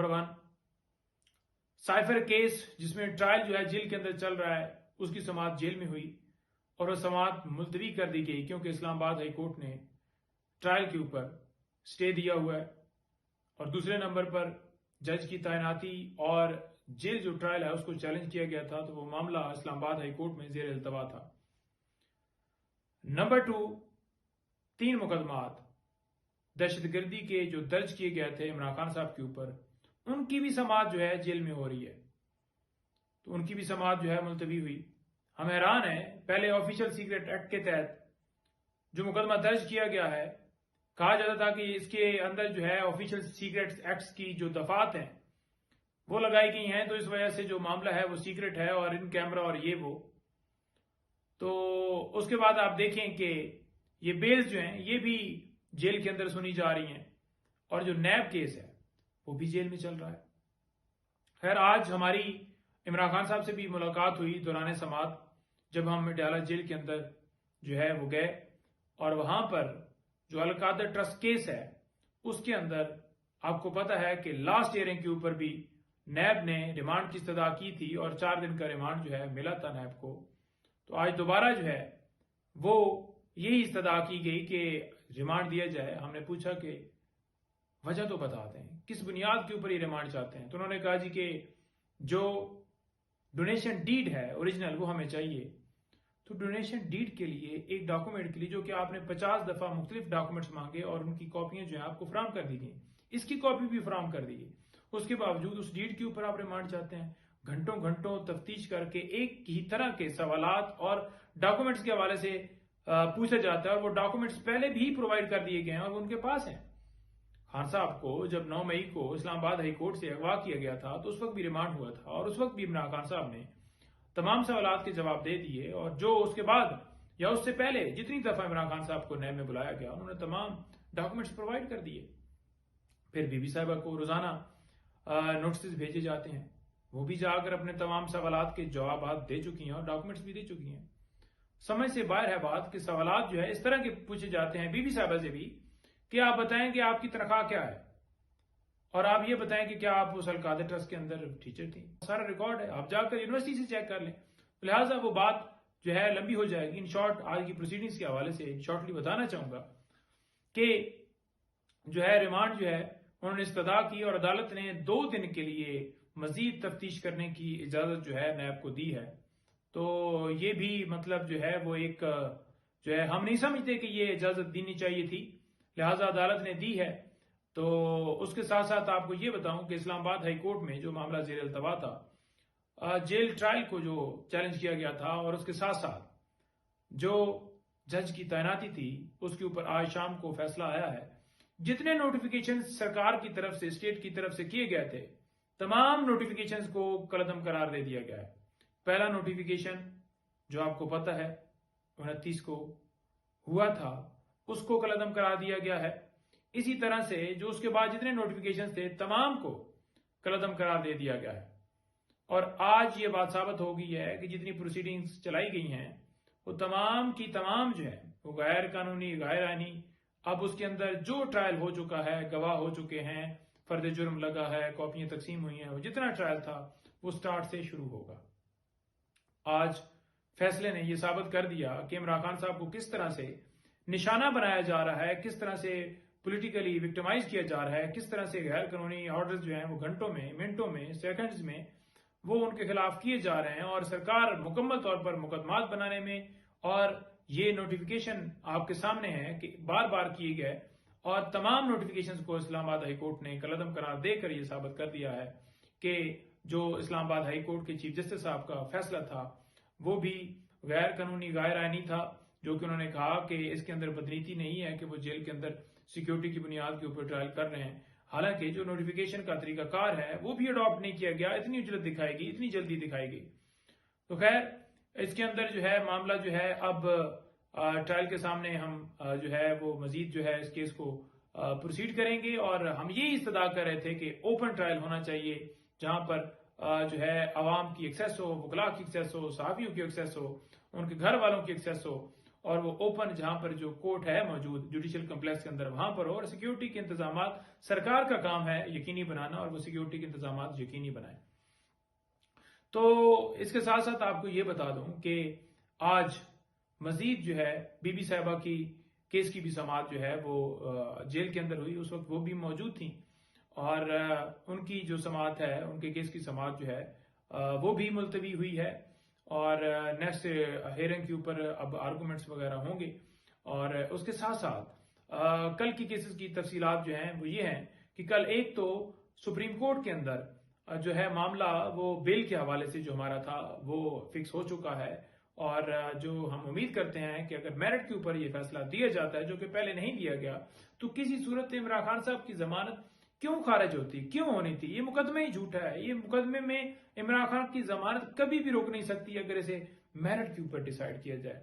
Number 1 cipher case جس میں trial جو ہے جیل کے اندر چل رہا ہے، اس کی سماعت جیل میں ہوئی اور وہ سماعت ملتوی کر دی گئی کیونکہ اسلام آباد ہائی کورٹ نے ٹرائل کے اوپر سٹے دیا ہوا ہے۔ اور دوسرے نمبر پر جج کی تعیناتی اور جیل جو ٹرائل ہے اس کو چیلنج کیا گیا تھا، تو وہ معاملہ اسلام آباد ہائی کورٹ میں زیر التوا تھا۔ نمبر 2 3 مقدمات دہشت گردی کے جو درج کیے گئے تھے عمران خان صاحب کے اوپر، ان کی بھی سماعت جو ہے جیل میں ہو رہی ہے، تو ان کی بھی سماعت جو ہے ملتوی ہوئی۔ ہم حیران ہیں، پہلے آفیشل سیکرٹ ایکٹ کے تحت جو مقدمہ درج کیا گیا ہے، کہا جاتا تھا کہ اس کے اندر جو ہے آفیشل سیکرٹ ایکٹس کی جو دفعات ہیں وہ لگائی گئی ہیں، تو اس وجہ سے جو معاملہ ہے وہ سیکرٹ ہے اور ان کیمرہ اور یہ وہ۔ تو اس کے بعد آپ دیکھیں کہ یہ بیلز جو ہیں یہ بھی جیل کے اندر سنی جا رہی ہیں، اور جو نیب کیس ہے وہ بھی جیل میں چل رہا ہے۔ خیر، آج ہماری عمران خان صاحب سے بھی ملاقات ہوئی دوران سماعت، جب ہم اڈیالہ جیل کے اندر جو ہے وہ گئے، اور وہاں پر جو القادر ٹرسٹ کیس ہے اس کے اندر آپ کو پتا ہے کہ لاسٹ ایئرنگ کے اوپر بھی نیب نے ریمانڈ کی استدعا کی تھی اور 4 دن کا ریمانڈ جو ہے ملا تھا نیب کو۔ تو آج دوبارہ جو ہے وہ یہی استدعا کی گئی کہ ریمانڈ دیا جائے۔ ہم نے پوچھا کہ وجہ تو بتا دیں، کس بنیاد کے اوپر یہ ریمانڈ چاہتے ہیں؟ تو انہوں نے کہا جی کہ جو ڈونیشن ڈیڈ ہے اوریجنل وہ ہمیں چاہیے۔ تو ڈونیشن ڈیڈ کے لیے ایک ڈاکومنٹ کے لیے جو کہ آپ نے 50 دفعہ مختلف ڈاکومنٹس مانگے اور ان کی کاپیاں جو ہیں آپ کو فراہم کر دی گئی، اس کی کاپی بھی فراہم کر دی گئی، اس کے باوجود اس ڈیڈ کے اوپر آپ ریمانڈ چاہتے ہیں؟ گھنٹوں گھنٹوں تفتیش کر کے ایک ہی طرح کے سوالات اور ڈاکومنٹس کے حوالے سے پوچھا جاتا ہے، اور وہ ڈاکومنٹس پہلے بھی پرووائڈ کر دیے گئے ہیں اور وہ ان کے پاس ہیں۔ خان صاحب کو جب 9 مئی کو اسلام آباد ہائی کورٹ سے اغوا کیا گیا تھا تو اس وقت بھی ریمانڈ ہوا تھا، اور اس وقت بھی عمران خان صاحب نے تمام سوالات کے جواب دے دیے، اور جو اس کے بعد یا اس سے پہلے جتنی دفعہ عمران خان صاحب کو نیب میں بلایا گیا انہوں نے تمام ڈاکومنٹس پرووائڈ کر دیے۔ پھر بی بی صاحبہ کو روزانہ نوٹسز بھیجے جاتے ہیں، وہ بھی جا کر اپنے تمام سوالات کے جوابات دے چکی ہیں اور ڈاکومنٹس بھی دے چکی ہیں۔ سمجھ سے باہر ہے بات کہ سوالات جو ہے اس طرح کے پوچھے جاتے ہیں بی بی صاحبہ سے بھی کہ آپ بتائیں کہ آپ کی تنخواہ کیا ہے، اور آپ یہ بتائیں کہ کیا آپ اس القادر ٹرسٹ کے اندر ٹیچر تھیں۔ سارا ریکارڈ ہے، آپ جا کر یونیورسٹی سے چیک کر لیں، لہٰذا وہ بات جو ہے لمبی ہو جائے گی۔ ان شارٹ آج کی پروسیڈنگز کے حوالے سے شارٹلی بتانا چاہوں گا کہ جو ہے ریمانڈ جو ہے انہوں نے استدعا کی اور عدالت نے 2 دن کے لیے مزید تفتیش کرنے کی اجازت جو ہے نیب کو دی ہے۔ تو یہ بھی مطلب جو ہے وہ ایک جو ہے ہم نہیں سمجھتے کہ یہ اجازت دینی چاہیے تھی، لہٰذا عدالت نے دی ہے۔ تو اس کے ساتھ ساتھ آپ کو یہ بتاؤں کہ اسلام آباد ہائی کورٹ میں جو معاملہ زیر التوا تھا، جیل ٹرائل کو جو چیلنج کیا گیا تھا، اور اس کے ساتھ ساتھ جو جج کی تعیناتی تھی اس کے اوپر آج شام کو فیصلہ آیا ہے۔ جتنے نوٹیفیکیشن سرکار کی طرف سے اسٹیٹ کی طرف سے کیے گئے تھے تمام نوٹیفیکیشنز کو کالعدم قرار دے دیا گیا ہے۔ پہلا نوٹیفیکیشن جو آپ کو پتا ہے 29 کو ہوا تھا اس کو کالعدم قرار دیا گیا ہے۔ اسی طرح سے جو اس کے بعد جتنے نوٹیفیکیشن تھے تمام کو کالعدم قرار دے دیا گیا ہے، اور آج یہ بات ثابت ہو گئی ہے کہ جتنی پروسیڈنگز چلائی گئی ہیں وہ تمام کی تمام جو ہے وہ غیر قانونی غیر آئینی۔ اب اس کے اندر جو ٹرائل ہو چکا ہے، گواہ ہو چکے ہیں، فرد جرم لگا ہے، کاپیاں تقسیم ہوئی ہیں، وہ جتنا ٹرائل تھا وہ سٹارٹ سے شروع ہوگا۔ آج فیصلے نے یہ ثابت کر دیا کہ عمران خان صاحب کو کس طرح سے نشانہ بنایا جا رہا ہے، کس طرح سے پولیٹیکلی وکٹمائز کیا جا رہا ہے، کس طرح سے غیر قانونی آرڈرز جو ہیں وہ گھنٹوں میں، منٹوں میں، سیکنڈز میں وہ ان کے خلاف کیے جا رہے ہیں، اور سرکار مکمل طور پر مقدمات بنانے میں، اور یہ نوٹیفیکیشن آپ کے سامنے ہے کہ بار بار کیے گئے، اور تمام نوٹیفیکیشنز کو اسلام آباد ہائی کورٹ نے کالعدم قرار دے کر یہ ثابت کر دیا ہے کہ جو اسلام آباد ہائی کورٹ کے چیف جسٹس صاحب کا فیصلہ تھا وہ بھی غیر قانونی غیر آئینی تھا، جو کہ انہوں نے کہا کہ اس کے اندر بدنیتی نہیں ہے کہ وہ جیل کے اندر سیکیورٹی کی بنیاد کے اوپر ٹرائل کر رہے ہیں، حالانکہ جو نوٹیفیکیشن کا طریقہ کار ہے وہ بھی اڈاپٹ نہیں کیا گیا، اتنی اجلت دکھائی گئی، اتنی جلدی دکھائی گئی۔ تو خیر اس کے اندر جو ہے معاملہ جو ہے اب ٹرائل کے سامنے ہم جو ہے وہ مزید جو ہے اس کیس کو پروسیڈ کریں گے، اور ہم یہی استدعا کر رہے تھے کہ اوپن ٹرائل ہونا چاہیے جہاں پر جو ہے عوام کی ایکسیس ہو، وکلاء کی ایکسیس ہو، صحافیوں کی ایکسیس ہو، ان کے گھر والوں کی ایکسیس ہو، اور وہ اوپن جہاں پر جو کورٹ ہے موجود جوڈیشل کمپلیکس کے اندر وہاں پر ہو، اور سیکیورٹی کے انتظامات سرکار کا کام ہے یقینی بنانا، اور وہ سیکیورٹی کے انتظامات یقینی بنائیں۔ تو اس کے ساتھ ساتھ آپ کو یہ بتا دوں کہ آج مزید جو ہے بی بی صاحبہ کی کیس کی بھی سماعت جو ہے وہ جیل کے اندر ہوئی، اس وقت وہ بھی موجود تھیں، اور ان کی جو سماعت ہے، ان کے کیس کی سماعت جو ہے وہ بھی ملتوی ہوئی ہے، اور نیکسٹ ہیئرنگ کے اوپر اب آرگومنٹس وغیرہ ہوں گے۔ اور اس کے ساتھ ساتھ کل کی کیسز کی تفصیلات جو ہیں وہ یہ ہیں کہ کل ایک تو سپریم کورٹ کے اندر جو ہے معاملہ وہ بیل کے حوالے سے جو ہمارا تھا وہ فکس ہو چکا ہے، اور جو ہم امید کرتے ہیں کہ اگر میرٹ کے اوپر یہ فیصلہ دیا جاتا ہے جو کہ پہلے نہیں دیا گیا، تو کسی صورت عمران خان صاحب کی ضمانت کیوں خارج ہوتی، کیوں ہونی تھی؟ یہ مقدمہ ہی جھوٹا ہے، یہ مقدمے میں عمران خان کی ضمانت کبھی بھی روک نہیں سکتی اگر اسے میرٹ کے اوپر ڈیسائیڈ کیا جائے۔